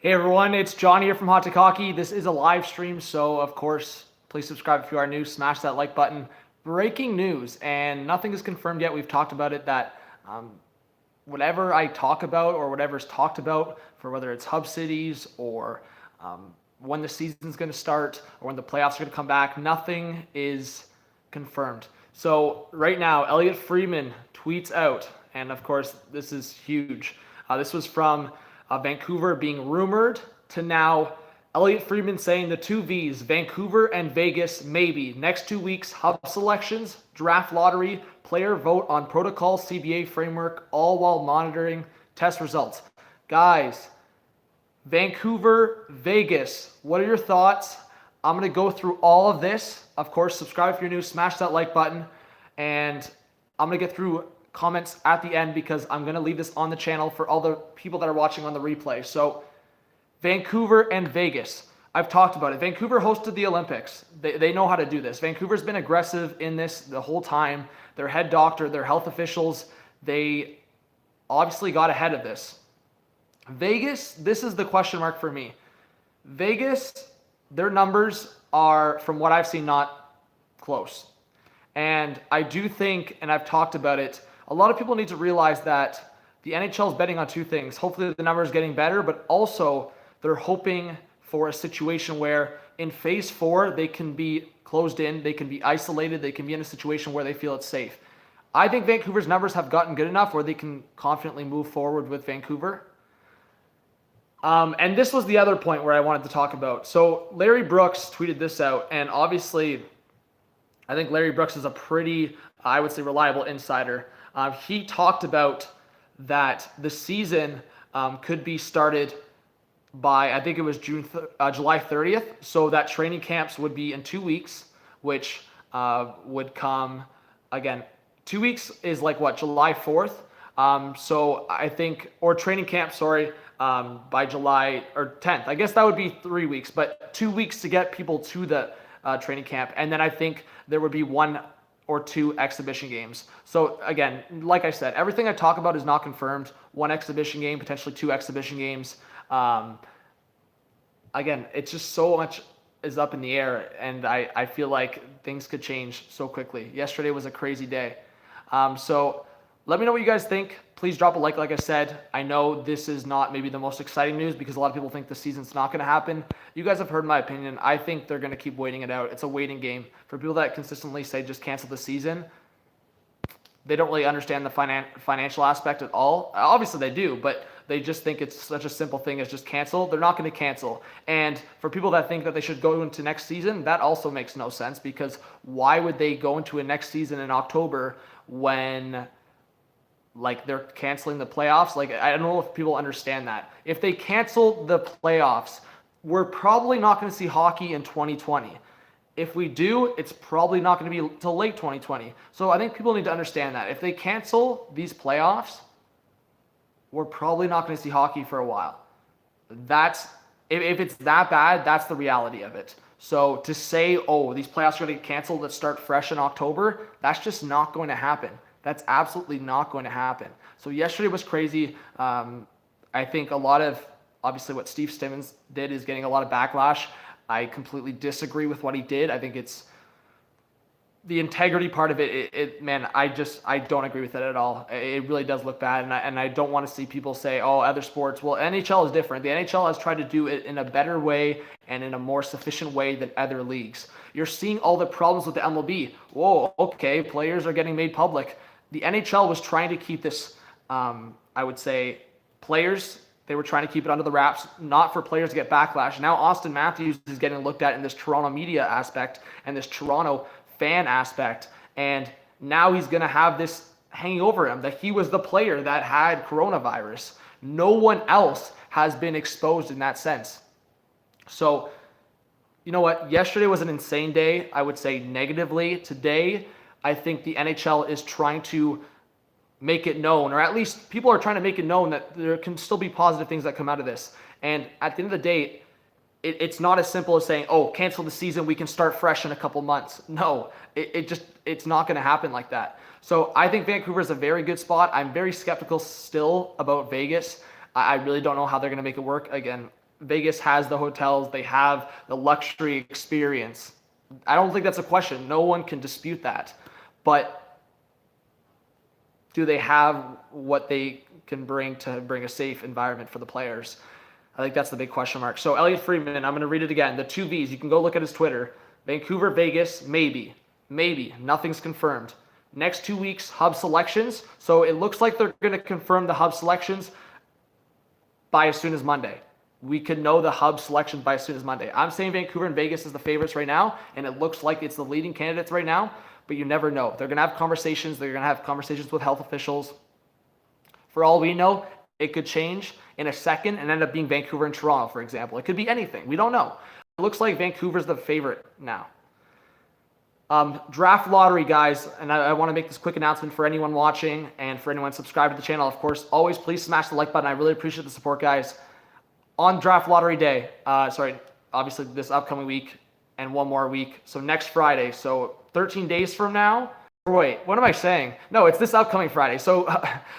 Hey everyone, it's John here from Hot Tech Hockey. This is a live stream, so of course, please subscribe if you are new. Smash that like button. Breaking news, and nothing is confirmed yet. We've talked about it that whatever I talk about or whatever's talked about for whether it's hub cities or when the season's going to start or when the playoffs are going to come back, nothing is confirmed. So right now, Elliot Friedman tweets out, and of course, this is huge. This was from Vancouver being rumored to now Elliot Friedman saying the two V's, Vancouver and Vegas, maybe. Next 2 weeks, hub selections, draft lottery, player vote on protocol, CBA framework, all while monitoring test results. Guys, Vancouver, Vegas, what are your thoughts? I'm going to go through all of this. Of course, subscribe if you're new, smash that like button, and I'm going to get through comments at the end because I'm going to leave this on the channel for all the people that are watching on the replay. So, Vancouver and Vegas. I've talked about it. Vancouver hosted the Olympics. They know how to do this. Vancouver's been aggressive in this the whole time. Their head doctor, their health officials, they obviously got ahead of this. Vegas, this is the question mark for me. Vegas, their numbers are, from what I've seen, not close. And I do think, and I've talked about it, a lot of people need to realize that the NHL is betting on two things. Hopefully the numbers getting better, but also they're hoping for a situation where in phase 4, they can be closed in, they can be isolated, they can be in a situation where they feel it's safe. I think Vancouver's numbers have gotten good enough where they can confidently move forward with Vancouver. And this was the other point where I wanted to talk about. So Larry Brooks tweeted this out, and obviously I think Larry Brooks is a pretty, I would say, reliable insider. He talked about that the season could be started by, I think it was July 30th. So that training camps would be in 2 weeks, which would come, again, 2 weeks is like what, July 4th? So I think, or training camp, sorry, by July or 10th. I guess that would be 3 weeks, but 2 weeks to get people to the training camp. And then I think there would be 1 or 2 exhibition games. So again, like I said, everything I talk about is not confirmed. 1 exhibition game, potentially 2 exhibition games. Again, it's just so much is up in the air, and I feel like things could change so quickly. Yesterday was a crazy day. So let me know what you guys think. Please drop a like I said. I know this is not maybe the most exciting news because a lot of people think the season's not going to happen. You guys have heard my opinion. I think they're going to keep waiting it out. It's a waiting game. For people that consistently say just cancel the season, they don't really understand the financial aspect at all. Obviously they do, but they just think it's such a simple thing as just cancel. They're not going to cancel. And for people that think that they should go into next season, that also makes no sense because why would they go into a next season in October when like they're canceling the playoffs? Like, I don't know if people understand that. If they cancel the playoffs, we're probably not going to see hockey in 2020. If we do, it's probably not going to be till late 2020. So I think people need to understand that. If they cancel these playoffs, we're probably not going to see hockey for a while. That's, if it's that bad, that's the reality of it. So to say, oh, these playoffs are going to get canceled, let's start fresh in October, that's just not going to happen. That's absolutely not going to happen. So yesterday was crazy. I think a lot of, obviously what Steve Stimmons did is getting a lot of backlash. I completely disagree with what he did. I think it's the integrity part of it, man, I don't agree with it at all. It really does look bad, and I don't want to see people say, oh, other sports. Well, NHL is different. The NHL has tried to do it in a better way and in a more sufficient way than other leagues. You're seeing all the problems with the MLB. Whoa, okay, players are getting made public. The NHL was trying to keep this, I would say, players, they were trying to keep it under the wraps, not for players to get backlash. Now Austin Matthews is getting looked at in this Toronto media aspect and this Toronto fan aspect, and now he's going to have this hanging over him that he was the player that had coronavirus. No one else has been exposed in that sense. So, you know what? Yesterday was an insane day, I would say negatively. Today, I think the NHL is trying to make it known, or at least people are trying to make it known that there can still be positive things that come out of this. And at the end of the day, it's not as simple as saying, oh, cancel the season, we can start fresh in a couple months. No, it's not going to happen like that. So I think Vancouver is a very good spot. I'm very skeptical still about Vegas. I really don't know how they're going to make it work. Again, Vegas has the hotels. They have the luxury experience. I don't think that's a question. No one can dispute that. But do they have what they can bring to bring a safe environment for the players? I think that's the big question mark. So Elliot Friedman, I'm going to read it again. The two V's. You can go look at his Twitter. Vancouver, Vegas, maybe. Maybe. Nothing's confirmed. Next 2 weeks, hub selections. So it looks like they're going to confirm the hub selections by as soon as Monday. We could know the hub selections by as soon as Monday. I'm saying Vancouver and Vegas is the favorites right now, and it looks like it's the leading candidates right now, but you never know. They're going to have conversations. They're going to have conversations with health officials. For all we know, it could change in a second and end up being Vancouver and Toronto, for example. It could be anything. We don't know. It looks like Vancouver's the favorite now. Draft lottery, guys, and I want to make this quick announcement for anyone watching and for anyone subscribed to the channel. Of course, always please smash the like button. I really appreciate the support, guys. On draft lottery day, obviously this upcoming week and one more week, so next Friday, so 13 days from now. Wait, what am I saying? No, it's this upcoming Friday, so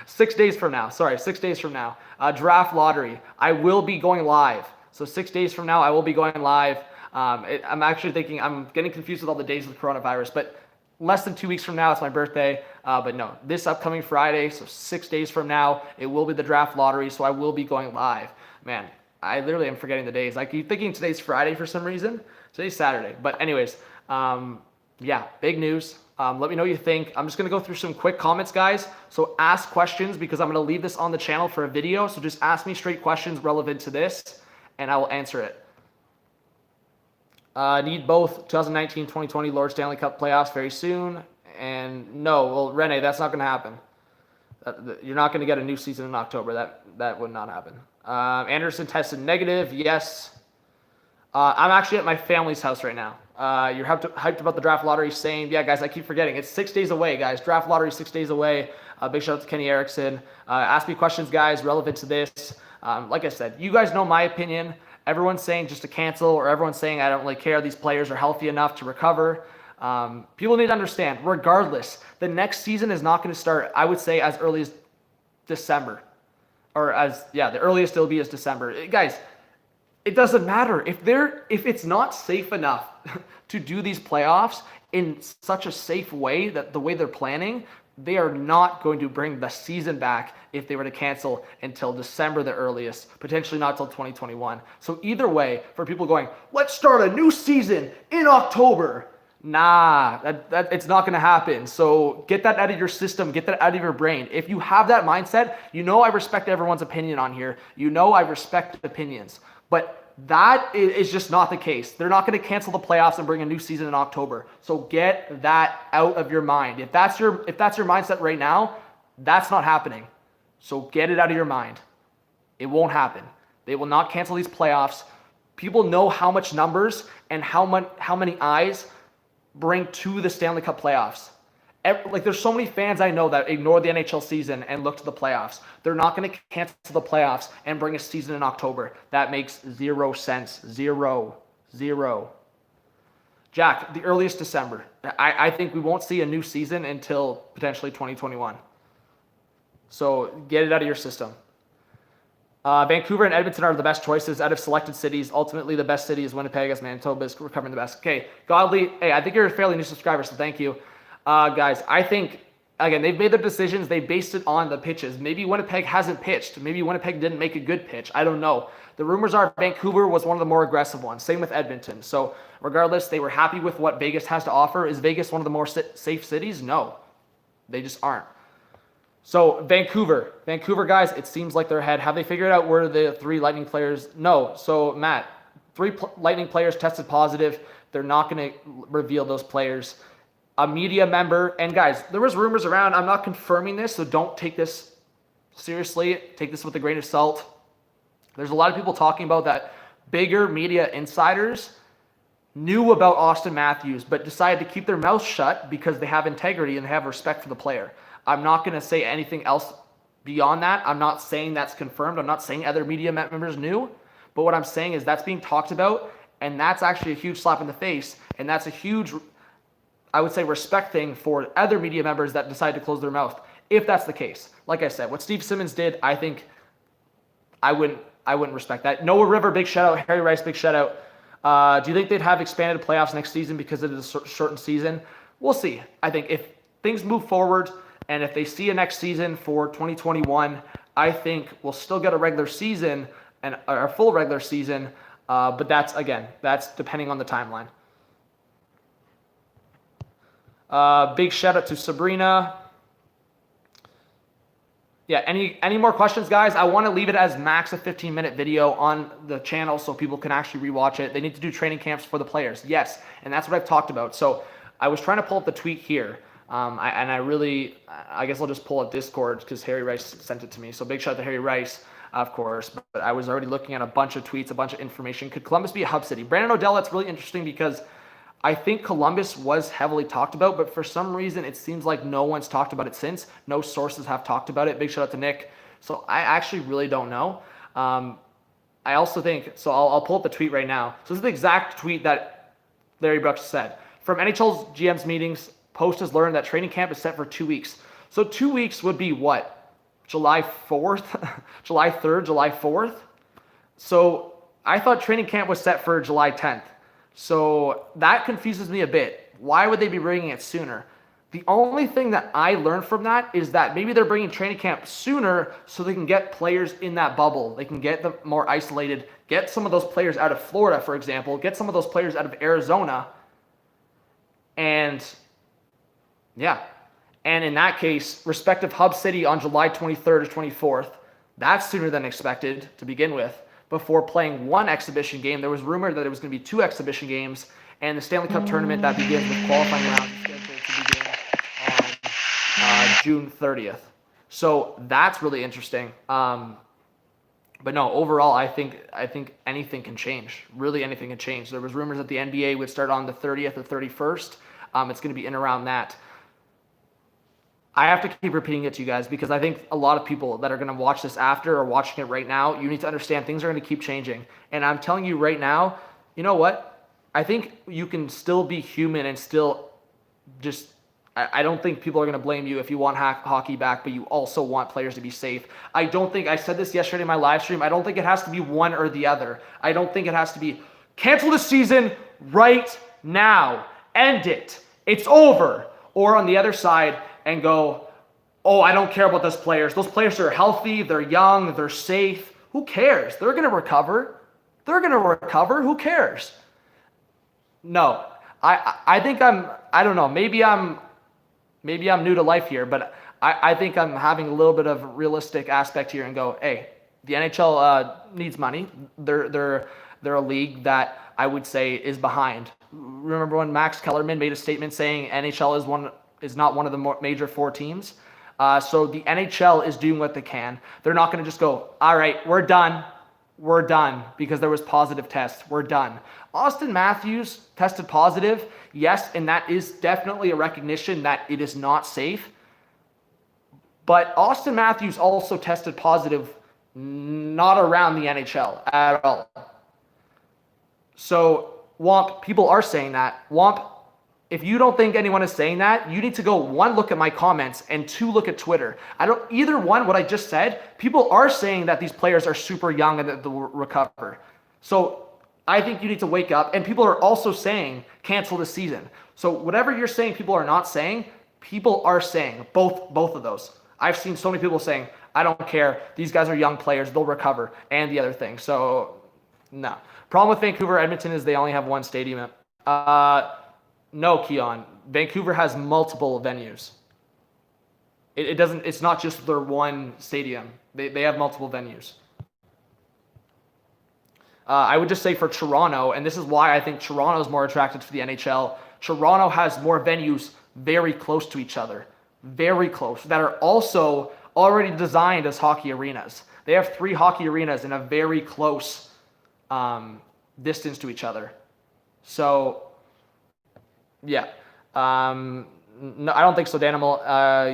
6 days from now. Sorry, 6 days from now. Draft lottery. I will be going live. So 6 days from now, I will be going live. I'm actually thinking, I'm getting confused with all the days of the coronavirus, but less than 2 weeks from now, it's my birthday. But no, this upcoming Friday, so 6 days from now, it will be the draft lottery, so I will be going live. Man, I literally am forgetting the days. I keep thinking today's Friday for some reason. Today's Saturday. But anyways, yeah, big news. Let me know what you think. I'm just going to go through some quick comments, guys. So ask questions because I'm going to leave this on the channel for a video. So just ask me straight questions relevant to this, and I will answer it. Need both 2019-2020 Lord Stanley Cup playoffs very soon. And no, well, Rene, that's not going to happen. You're not going to get a new season in October. That would not happen. Anderson tested negative. Yes. I'm actually at my family's house right now. You're hyped about the draft lottery, saying, yeah, guys, I keep forgetting. It's 6 days away, guys. Draft lottery 6 days away. Big shout out to Kenny Erickson. Ask me questions, guys, relevant to this. Like I said, you guys know my opinion. Everyone's saying just to cancel, or everyone's saying I don't really care. These players are healthy enough to recover. People need to understand, regardless, the next season is not going to start, I would say, as early as December. Or the earliest it'll be is December. Guys, it doesn't matter. If it's not safe enough to do these playoffs in such a safe way, that the way they're planning, they are not going to bring the season back if they were to cancel until December the earliest, potentially not until 2021. So either way, for people going, let's start a new season in October. Nah, it's not going to happen. So get that out of your system. Get that out of your brain. If you have that mindset, you know I respect everyone's opinion on here. You know I respect opinions. But that is just not the case. They're not going to cancel the playoffs and bring a new season in October. So get that out of your mind. If that's your mindset right now, that's not happening. So get it out of your mind. It won't happen. They will not cancel these playoffs. People know how much numbers and how many eyes bring to the Stanley Cup playoffs. Like, there's so many fans I know that ignore the NHL season and look to the playoffs. They're not going to cancel the playoffs and bring a season in October. That makes zero sense. Zero. Jack, the earliest December. I think we won't see a new season until potentially 2021. So get it out of your system. Vancouver and Edmonton are the best choices out of selected cities. Ultimately, the best city is Winnipeg, as Manitoba is recovering the best. Okay, Godly, hey, I think you're a fairly new subscriber, so thank you. Guys, I think, again, they've made their decisions. They based it on the pitches. Maybe Winnipeg hasn't pitched. Maybe Winnipeg didn't make a good pitch. I don't know. The rumors are Vancouver was one of the more aggressive ones. Same with Edmonton. So regardless, they were happy with what Vegas has to offer. Is Vegas one of the more safe cities? No, they just aren't. So Vancouver, guys, it seems like they're ahead. Have they figured out where the 3 Lightning players? No. So Matt, 3 Lightning players tested positive. They're not going to reveal those players. A media member, and guys, there was rumors around. I'm not confirming this, so don't take this seriously. Take this with a grain of salt. There's a lot of people talking about that bigger media insiders knew about Austin Matthews, but decided to keep their mouths shut because they have integrity and they have respect for the player. I'm not going to say anything else beyond that. I'm not saying that's confirmed. I'm not saying other media members knew, but what I'm saying is that's being talked about, and that's actually a huge slap in the face, and that's a huge, I would say, respect thing for other media members that decide to close their mouth, if that's the case. Like I said, what Steve Simmons did, I think I wouldn't wouldn't respect that. Noah River, big shout out. Harry Rice, big shout out. Do you think they'd have expanded playoffs next season because it is a shortened season? We'll see. I think if things move forward and if they see a next season for 2021, I think we'll still get a regular season and a full regular season. But that's depending on the timeline. Big shout out to Sabrina. Yeah, any more questions, guys? I want to leave it as max a 15-minute video on the channel so people can actually rewatch it. They need to do training camps for the players. Yes, and that's what I've talked about. So I was trying to pull up the tweet here. I guess I'll just pull up Discord because Harry Rice sent it to me. So big shout out to Harry Rice, of course. But I was already looking at a bunch of tweets, a bunch of information. Could Columbus be a hub city? Brandon Odell, that's really interesting because I think Columbus was heavily talked about, but for some reason it seems like no one's talked about it since. No sources have talked about it. Big shout out to Nick. So I actually really don't know. I also think, so I'll pull up the tweet right now. So this is the exact tweet that Larry Brooks said. From NHL's GM's meetings, Post has learned that training camp is set for 2 weeks. So 2 weeks would be what? July 4th? July 3rd? July 4th? So I thought training camp was set for July 10th. So that confuses me a bit. Why would they be bringing it sooner? The only thing that I learned from that is that maybe they're bringing training camp sooner so they can get players in that bubble. They can get them more isolated, get some of those players out of Florida, for example, get some of those players out of Arizona. And yeah, and in that case, respective hub city on July 23rd or 24th, that's sooner than expected to begin with. Before playing one exhibition game, there was rumor that it was going to be 2 exhibition games, and the Stanley Cup tournament that begins with qualifying rounds is scheduled to begin on June 30th. So that's really interesting. But no, overall, I think anything can change. Really, anything can change. There was rumors that the NBA would start on the 30th or 31st. It's going to be in around that. I have to keep repeating it to you guys because I think a lot of people that are going to watch this after or watching it right now, you need to understand things are going to keep changing. And I'm telling you right now, you know what? I think you can still be human and still just, I don't think people are going to blame you if you want hockey back, but you also want players to be safe. I said this yesterday in my live stream, I don't think it has to be one or the other. I don't think it has to be cancel the season right now. End it. It's over. Or on the other side, and go, oh, I don't care about those players. Those players are healthy, they're young, they're safe. Who cares? They're going to recover. Who cares? No, I think I don't know. Maybe I'm new to life here, but I think I'm having a little bit of realistic aspect here and go, hey, the NHL needs money. They're a league that I would say is behind. Remember when Max Kellerman made a statement saying NHL is not one of the major 4 teams? So the NHL is doing what they can. They're not going to just go, all right, we're done, because there was positive tests. We're done. Austin Matthews tested positive, yes, and that is definitely a recognition that it is not safe. But Austin Matthews also tested positive not around the NHL at all. So, Womp, people are saying that. Womp, if you don't think anyone is saying that, you need to go 1, look at my comments, and 2, look at Twitter. Either one, what I just said, people are saying that these players are super young and that they'll recover. So I think you need to wake up. And people are also saying cancel the season. So whatever you're saying people are not saying, people are saying both of those. I've seen so many people saying, I don't care. These guys are young players. They'll recover. And the other thing. So no. Problem with Vancouver, Edmonton is they only have 1 stadium. No, Keon. Vancouver has multiple venues. It's not just their 1 stadium. They have multiple venues. I would just say for Toronto, and this is why I think Toronto is more attractive to the NHL, Toronto has more venues very close to each other. Very close. That are also already designed as hockey arenas. They have 3 hockey arenas in a very close distance to each other. So, yeah. No, I don't think so, Danimal.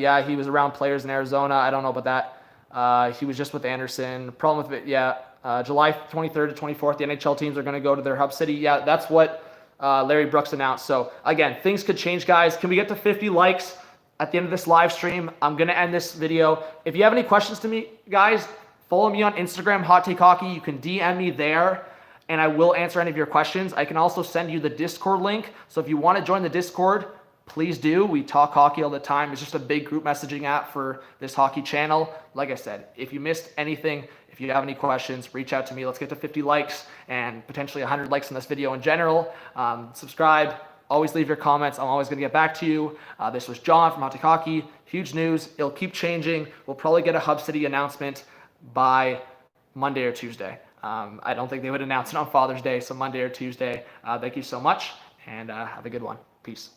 Yeah, he was around players in Arizona. I don't know about that. He was just with Anderson. Problem with it, yeah. July 23rd to 24th, the NHL teams are going to go to their hub city. Yeah, that's what Larry Brooks announced. So, again, things could change, guys. Can we get to 50 likes at the end of this live stream? I'm going to end this video. If you have any questions to me, guys, Follow me on Instagram, Hot Take Hockey. You can DM me there, and I will answer any of your questions. I can also send you the Discord link. So if you want to join the Discord, please do. We talk hockey all the time. It's just a big group messaging app for this hockey channel. Like I said, if you missed anything, if you have any questions, reach out to me. Let's get to 50 likes and potentially 100 likes on this video in general. Subscribe. Always leave your comments. I'm always going to get back to you. This was John from Hot Take Hockey. Huge news. It'll keep changing. We'll probably get a Hub City announcement by Monday or Tuesday. I don't think they would announce it on Father's Day, so Monday or Tuesday. Thank you so much, and have a good one. Peace.